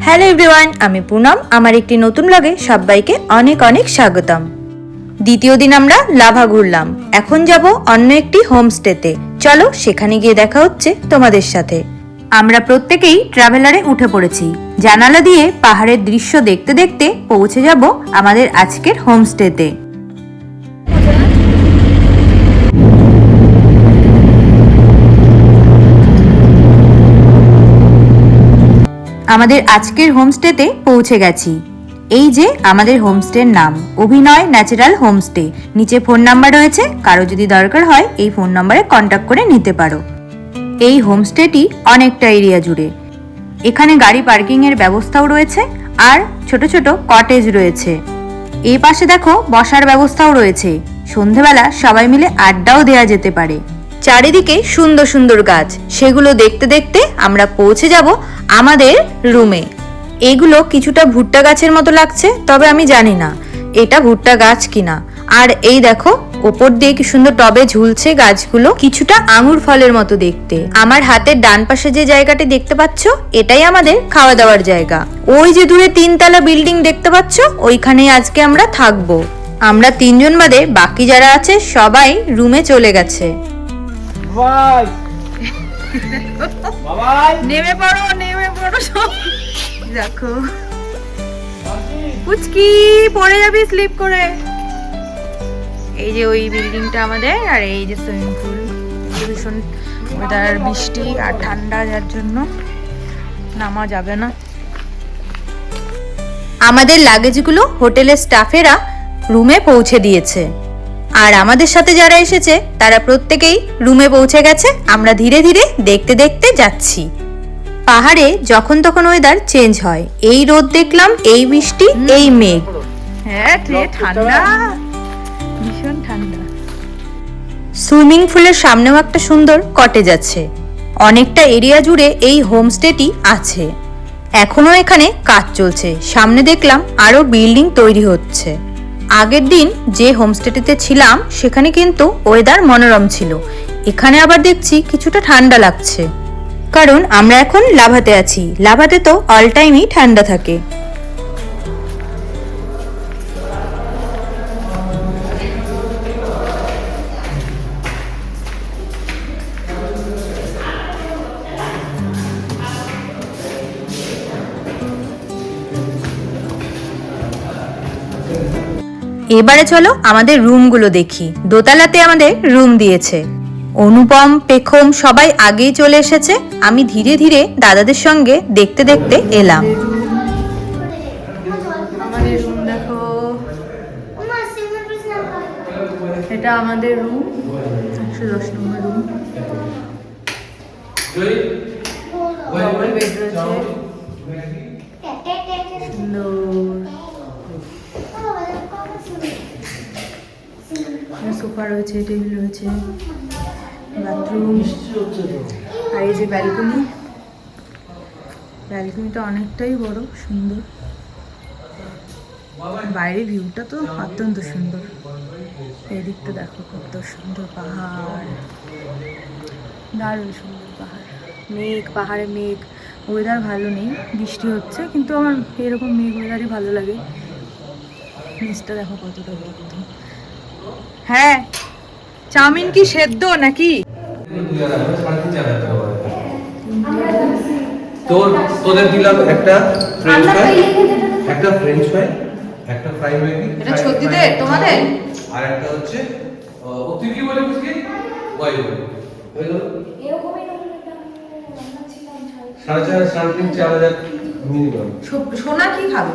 Hello everyone, আমি পুনম। আমার একটি নতুন ব্লগে সবাইকে অনেক অনেক স্বাগতম। দ্বিতীয় দিন আমরা লাভা ঘুরলাম। এখন যাব অন্য একটি হোমস্টেতে। চলো সেখানে গিয়ে দেখা হচ্ছে তোমাদের সাথে। আমরা প্রত্যেকেই ট্রাভেলারে উঠে পড়েছি। জানালা দিয়ে পাহাড়ের দৃশ্য দেখতে দেখতে পৌঁছে যাব আমাদের আজকের হোমস্টেতে। আমাদের আজকের হোমস্টেতে পৌঁছে গেছি। এই যে আমাদের হোমস্টের নাম অভিনয় ন্যাচারাল হোমস্টে। নিচে ফোন নাম্বার রয়েছে, কারো যদি দরকার হয় এই ফোন নাম্বারে কন্ট্যাক্ট করে নিতে পারো। এই হোমস্টেটি অনেকটা এরিয়া জুড়ে। এখানে গাড়ি পার্কিং এর ব্যবস্থাও রয়েছে আর ছোট ছোট কটেজ রয়েছে। এই পাশে দেখো বসার ব্যবস্থাও রয়েছে। সন্ধেবেলা সবাই মিলে আড্ডাও দেওয়া যেতে পারে। চারিদিকে সুন্দর সুন্দর গাছ, সেগুলো দেখতে দেখতে আমরা পৌঁছে যাব আমাদের রুমে। এগুলো কিছুটা ভুট্টা গাছের মতো লাগছে, তবে আমি জানি না এটা ভুট্টা গাছ কিনা। আর এই দেখো ওপর দিয়ে কি সুন্দর টবে ঝুলছে গাছগুলো, কিছুটা আঙুর ফলের মতো দেখতে। আমার হাতের ডান পাশে যে জায়গাটি দেখতে পাচ্ছ, এটাই আমাদের খাওয়া দাওয়ার জায়গা। ওই যে দূরে 3 তলা বিল্ডিং দেখতে পাচ্ছ, ওইখানেই আজকে আমরা থাকবো। আমরা 3 জন বাদে বাকি যারা আছে সবাই রুমে চলে গেছে। নেমে পড়ো সব। দেখো পুচকি পড়ে যাবি স্লিপ করে। এই যে ওই বিল্ডিংটা আমাদের, আর এই যে সুইমিং পুল। ভীষণ ওয়েদার, বৃষ্টি আর ঠান্ডা, যার জন্য নামা যাবে না। আমাদের লাগেজগুলো হোটেলের স্টাফেরা রুমে পৌঁছে দিয়েছে, আর আমাদের সাথে যারা এসেছে তারা প্রত্যেকেই রুমে পৌঁছে গেছে। আমরা ধীরে ধীরে দেখতে দেখতে যাচ্ছি। পাহাড়ে যখন তখন ওয়েদার চেঞ্জ হয়। এই রোদ দেখলাম, এই বৃষ্টি, এই মেঘ। হ্যাঁ ঠান্ডা, ভীষণ ঠান্ডা। সুইমিং পুলের সামনেও একটা সুন্দর কটেজ আছে। অনেকটা এরিয়া জুড়ে এই হোমস্টেটি আছে। এখনো এখানে কাজ চলছে। সামনে দেখলাম আরো বিল্ডিং তৈরি হচ্ছে। আগের দিন যে হোমস্টেটিতে ছিলাম সেখানে কিন্তু ওয়েদার মনোরম ছিল। এখানে আবার দেখছি কিছুটা ঠান্ডা লাগছে, কারণ আমরা এখন লাভাতে আছি। লাভাতে তো অল টাইমই ঠান্ডা থাকে। এবারে চলো আমাদের রুমগুলো দেখি। দোতলাতে আমাদের রুম দিয়েছে। অনুপম, পেখম সবাই আগেই চলে এসেছে। আমি ধীরে ধীরে দাদাদের সঙ্গে দেখতে দেখতে এলাম। আমাদের রুম দেখো, এটা আমাদের রুম, 110 নম্বর রুম। ডবল বেড রয়েছে, সুন্দর। সোফা রয়েছে, টেবিল রয়েছে, বাথরুম, আর এই যে ব্যালকনি। ব্যালকনিটা অনেকটাই বড়, সুন্দর। বাইরের ভিউটা তো অত্যন্ত সুন্দর। এই দিকটা দেখো কত সুন্দর পাহাড়, দারুণ সুন্দর পাহাড়। মেঘ, পাহাড়ে মেঘ। ওয়েদার ভালো নেই, বৃষ্টি হচ্ছে, কিন্তু আমার এরকম মেঘ ওয়েদারই ভালো লাগে। নিচটা দেখো কতটা বড়। হ্যাঁ, চাউমিন কি সেদ্ধ নাকি? তোদের দিলাম একটা ফ্রেঞ্চ ফ্রাই, একটা ফ্রেঞ্চ ফ্রাই, একটা ফ্রাই ম্যাগি। এটা ছদ্দিতে তোমাদের? আর একটা হচ্ছে তুই কি বলে বুঝলি? ওয়াই বলে হয়ে গেল। এরকমই না, 4,500 মিনিমাম। সোনা কি খাবে?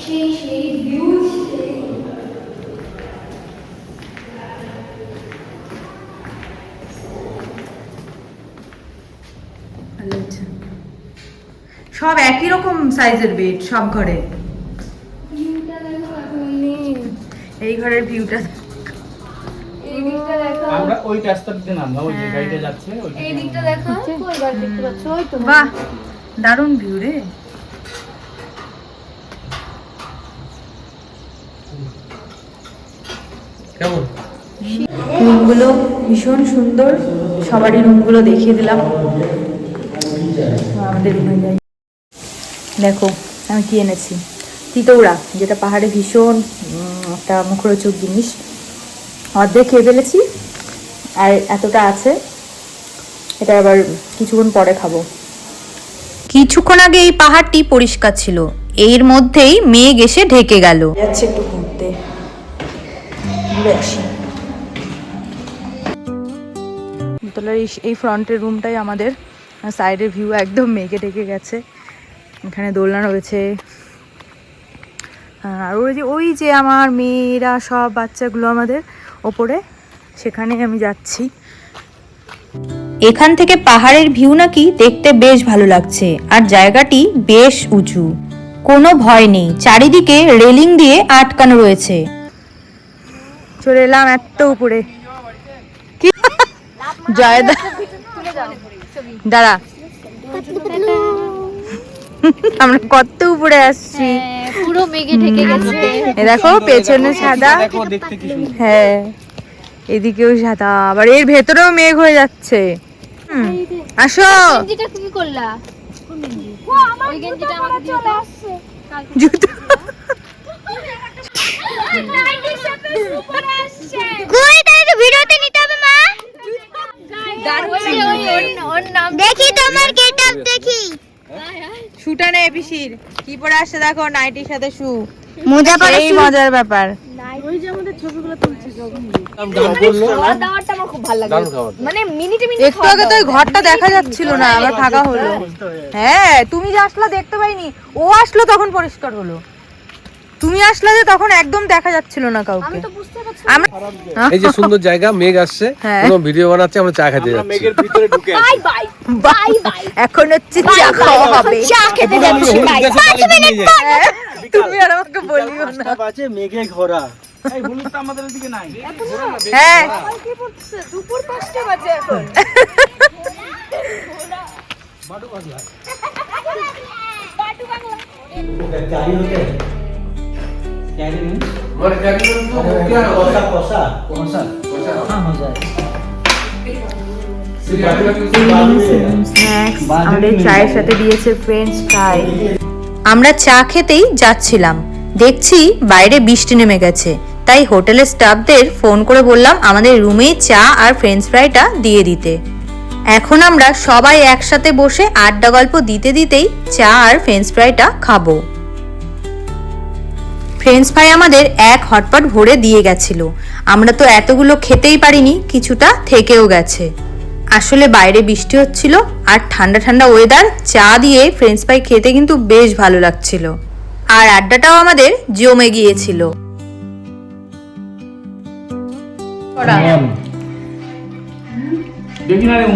সেই ভিউজ সব একই রকম সাইজের বেড সব ঘরে। এই ঘরের ভিউটা আমরা ওই রাস্তা দিয়ে নামলাম, ওই যে গাড়িটা যাচ্ছে এই দিকটা দেখা ওই বার দেখতে পাচ্ছ, ওই তো। বাহ, দারুণ ভিউ রে। কেমন রুমগুলো ভীষণ সুন্দর। সবারই রুমগুলো দেখিয়ে দিলাম। আমাদের রুমে যাই। দেখো আমি কি এনেছি, তিতৌড়া, যেটা পাহাড়ে ভীষণ একটা মুখরোচক জিনিস। অর্ধেক খেয়ে ফেলেছি আর এতটা আছে, এটা আবার কিছুক্ষণ পরে খাবো। কিছুক্ষণ আগে এই পাহাড়টি পরিষ্কার ছিল, এর মধ্যেই মেঘ এসে ঢেকে গেল। যাচ্ছে একটু ঘুরতে, ঘুরে আসি। দোতলার এই ফ্রন্টের রুমটাই আমাদের, সাইডের ভিউ একদম মেঘে ঢেকে গেছে। এখানে দোলনা রয়েছে, আর ওই যে আমার মেয়েরা সব বাচ্চাগুলো আমাদের ওপরে, সেখানে আমি যাচ্ছি। এখান থেকে পাহাড়ের ভিউ নাকি দেখতে বেশ ভালো লাগছে, আর জায়গাটি বেশ উঁচু, কোনো ভয় নেই, চারিদিকে রেলিং দিয়ে আটকানো রয়েছে। চলে এলাম এত উপরে। কি জয়দা, দাঁড়া, আমরা কত উপরে আসছি, পুরো মেঘে ঢেকে গেছে। দেখো পেছনে সাদা, দেখো দেখতে কি সুন্দর। হ্যাঁ এদিকেও সাদা, আবার এর ভেতরেও মেঘ হয়ে যাচ্ছে। আসো, গেঞ্জিটা কি করলা? ওই গেঞ্জিটা আমাকে দিও তো। জুতো কই তাহলে তো ভিডিওতে নিতে হবে মা। দেখি তোমার গেটআপ দেখি। শুটা নেই পিসির, কি পরে আসছে দেখো, নাইটির সাথে শু, মোজা পরে এই মজার ব্যাপার। ওই যে আমাদের ছবিগুলো তুলছে দাওয়ারটা আমার খুব ভালো লাগে, মানে মিনিটে মিনিটে একটু আগে তো ওই ঘরটা দেখা যাচ্ছিল না, আবার ফাঁকা হলো। হ্যাঁ তুমি যে আসলা দেখতে পাইনি, ও আসলো তখন পরিষ্কার হলো, তুমি আসলা যে তখন একদম দেখা যাচ্ছিল না কাউকে। আমরা এই যে সুন্দর জায়গা, মেঘ আসছে, হ্যাঁ। কোনো ভিডিও বানাচ্ছে, আমরা চা খেতে যাচ্ছি। মেঘের ভিতরে ঢুকে বাই বাই বাই বাই এখন হচ্ছে চা খাওয়া হবে। চা খেতে যাচ্ছি বাই 5 মিনিট পর। হ্যাঁ, তুমি আর আমাকে বলিও না। আছে মেঘে ঘোরা। এই হলুদটা আমাদের এদিকে নাই। হ্যাঁ কি পড়ছে? দুপুর 5টা বাজে এখন। বাটু বাংলা। गाड़ी होते हैं गाड़ी में और क्या कोसा कोसा कोसा हाँ हो जाए স্ন্যাক্স আমাদের চায়ের সাথে দিয়েছে ফ্রেঞ্চ ফ্রাই। আমরা চা খেতেই যাচ্ছিলাম, দেখছি বাইরে বৃষ্টি নেমে গেছে, তাই হোটেলের স্টাফদের ফোন করে বললাম আমাদের রুমে চা আর ফ্রেঞ্চ ফ্রাইটা দিয়ে দিতে। এখন আমরা সবাই একসাথে বসে আড্ডা গল্প দিতে দিতেই চা আর ফ্রেঞ্চ ফ্রাইটা খাবো। ফ্রেঞ্চ ফ্রাই আমাদের এক হটপট ভরে দিয়ে গেছিল, আমরা তো এতগুলো খেতেই পারিনি, কিছুটা থেকেও গেছে। আসলে বাইরে বৃষ্টি হচ্ছিল আর ঠান্ডা ঠান্ডা ওয়েদার, চা দিয়ে ফ্রেঞ্চ ফ্রাই খেতে কিন্তু বেশ ভালো লাগছিল, আর আড্ডাটাও আমাদের জমে গিয়েছিল। देखी ना रे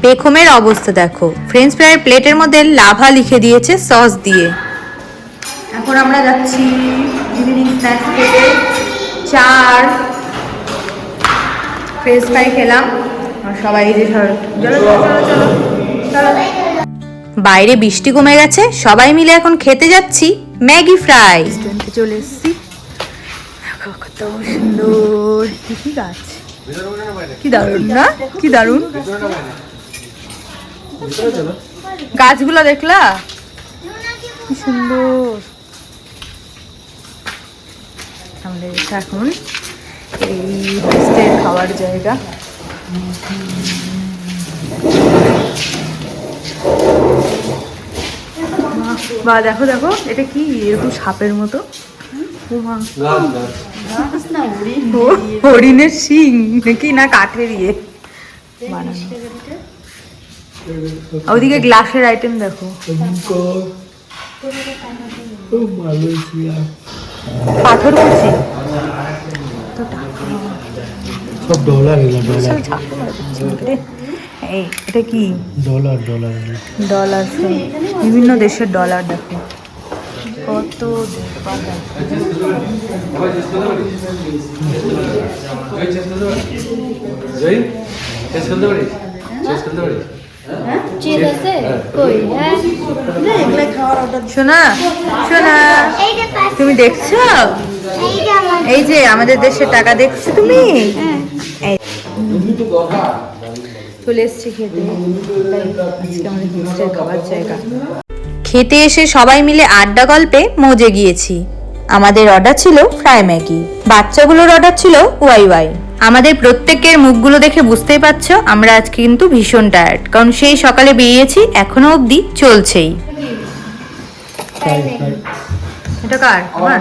বেগমের অবস্থা দেখো, ফ্রেঞ্চ ফ্রাইয়ের প্লেটের মধ্যে লাভা লিখে দিয়েছে সস দিয়ে। এখন আমরা যাচ্ছি ইভিনিং স্ন্যাক্স খেতে, চার ফ্রেঞ্চ ফ্রাই খেলাম আর সবাই এই যে চলো চলো চলো চলো চলো। বাইরে বৃষ্টি কমে গেছে, সবাই মিলে এখন খেতে যাচ্ছি ম্যাগি ফ্রাই। রেস্টুরেন্টে চলে এসেছি, কত সুন্দর, কি গাছ, কি দারুণ না, কি দারুণ গাছগুলো দেখলা, কি সুন্দর। আমাদের এখন এই হোস্টেল খাওয়ার জায়গা, বা দেখো দেখো এটা কি, এরকম সাপের মতো, হরিণের শিং নাকি না কাঠের ইয়ে বানানো। ওদিকে গ্লাসের আইটেম দেখো, পাথর কুচি, सब डॉलर है डॉलर এই এটা কি डॉलर डॉलर ডলার, বিভিন্ন দেশের ডলার দেখো কত। জয় শেষ করতে পারিস, শেষ করতে পারিস। চিজ আছে কই? হ্যাঁ শোনা শোনা, তুমি দেখছো এই যে আমাদের দেশের টাকা দেখছো তুমি? এই চলে এসেছি খেতে, আজকে আমাদের হোস্টেল খাবার জায়গা। খেতে এসে সবাই মিলে আড্ডা গল্পে মজে গিয়েছি। আমাদের অর্ডার ছিল ফ্রাই ম্যাগি, বাচ্চাগুলোর অর্ডার ছিল ওয়াই ওয়াই। আমাদের প্রত্যেকের মুখগুলো দেখে বুঝতেই পারছো আমরা আজকে কিন্তু ভীষণ টায়ার্ড, কারণ সেই সকালে বেরিয়েছি, এখনো অবধি চলছেই। এটা কার? আমার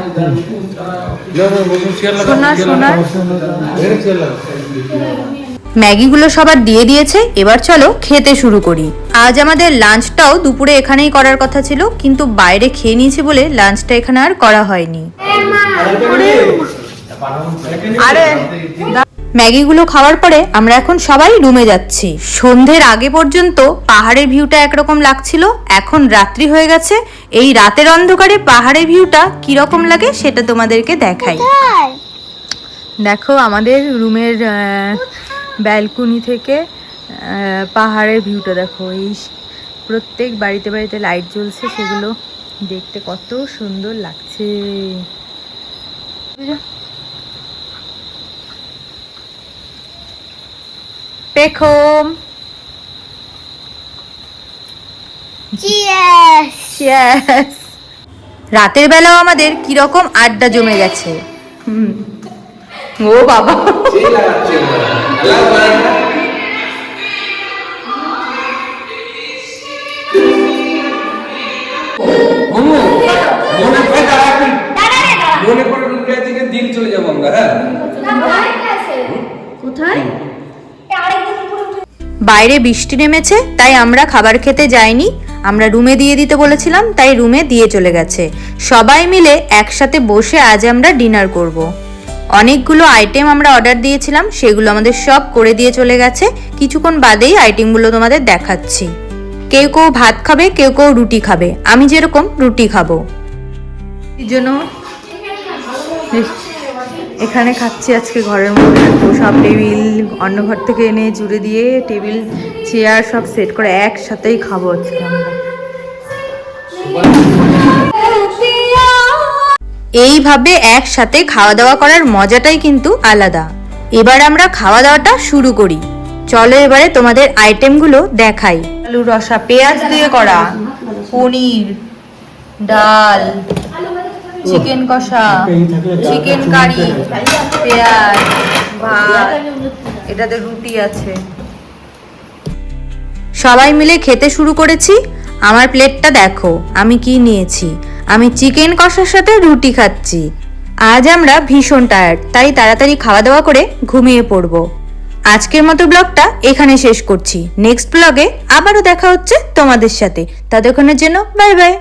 সোনা। ম্যাগিগুলো সবার দিয়ে দিয়েছে, এবার চলো খেতে শুরু করি। আজ আমাদের লাঞ্চটাও দুপুরে এখানেই করার কথা ছিল, কিন্তু বাইরে খেয়ে নিয়েছি বলে লাঞ্চটা এখানে আর করা হয়নি। ম্যাগিগুলো খাওয়ার পরে আমরা এখন সবাই রুমে যাচ্ছি। সন্ধ্যের আগে পর্যন্ত পাহাড়ের ভিউটা একরকম লাগছিল, এখন রাত্রি হয়ে গেছে। এই রাতের অন্ধকারে পাহাড়ের ভিউটা কিরকম লাগে সেটা তোমাদেরকে দেখাই। দেখো আমাদের রুমের ব্যালকনি থেকে পাহাড়ের ভিউটা দেখো। এই প্রত্যেক বাড়িতে বাড়িতে লাইট জ্বলছে, সেগুলো দেখতে কত সুন্দর লাগছে। পেখম চিয়ার্স। রাতের বেলাও আমাদের কিরকম আড্ডা জমে গেছে। ও বাবা, মনে করে রুমে থেকে দিন চলে যাবো আমরা। হ্যাঁ, কোথায়? বাইরে বৃষ্টি নেমেছে, তাই আমরা খাবার খেতে যাইনি। আমরা রুমে দিয়ে দিতে বলেছিলাম, তাই রুমে দিয়ে চলে গেছে। সবাই মিলে একসাথে বসে আজ আমরা ডিনার করব। অনেকগুলো আইটেম আমরা অর্ডার দিয়েছিলাম, সেগুলো আমাদের সব করে দিয়ে চলে গেছে। কিছুক্ষণ বাদেই আইটেমগুলো তোমাদের দেখাচ্ছি। কেউ কেউ ভাত খাবে, কেউ কেউ রুটি খাবে। আমি যেরকম রুটি খাবো, এই জন্য এখানে খাচ্ছি আজকে ঘরের মধ্যে। সব টেবিল অন্য ঘর থেকে এনে জুড়ে দিয়ে টেবিল চেয়ার সব সেট করে একসাথেই খাবো আজকে আমরা। এইভাবে একসাথে খাওয়া দাওয়া করার মজাটাই কিন্তু আলাদা। এবার আমরা খাওয়া দাওয়াটা শুরু করি। চলো এবারে তোমাদের আইটেমগুলো দেখাই। আলুর রসা, পেঁয়াজ দিয়ে করা, পনির, ডাল, চিকেন কষা, চিকেন কারি, পেঁয়াজ, ভাত, এটাতে রুটি আছে। সবাই মিলে খেতে শুরু করেছি। আমার প্লেটটা দেখো আমি কি নিয়েছি। আমি চিকেন কষার সাথে রুটি খাচ্ছি। আজ আমরা ভীষণ টায়ার্ড, তাই তাড়াতাড়ি খাওয়া দাওয়া করে ঘুমিয়ে পড়বো। আজকের মতো ব্লগটা এখানে শেষ করছি। নেক্সট ব্লগে আবারও দেখা হচ্ছে তোমাদের সাথে। ততক্ষণের জন্য বাই বাই।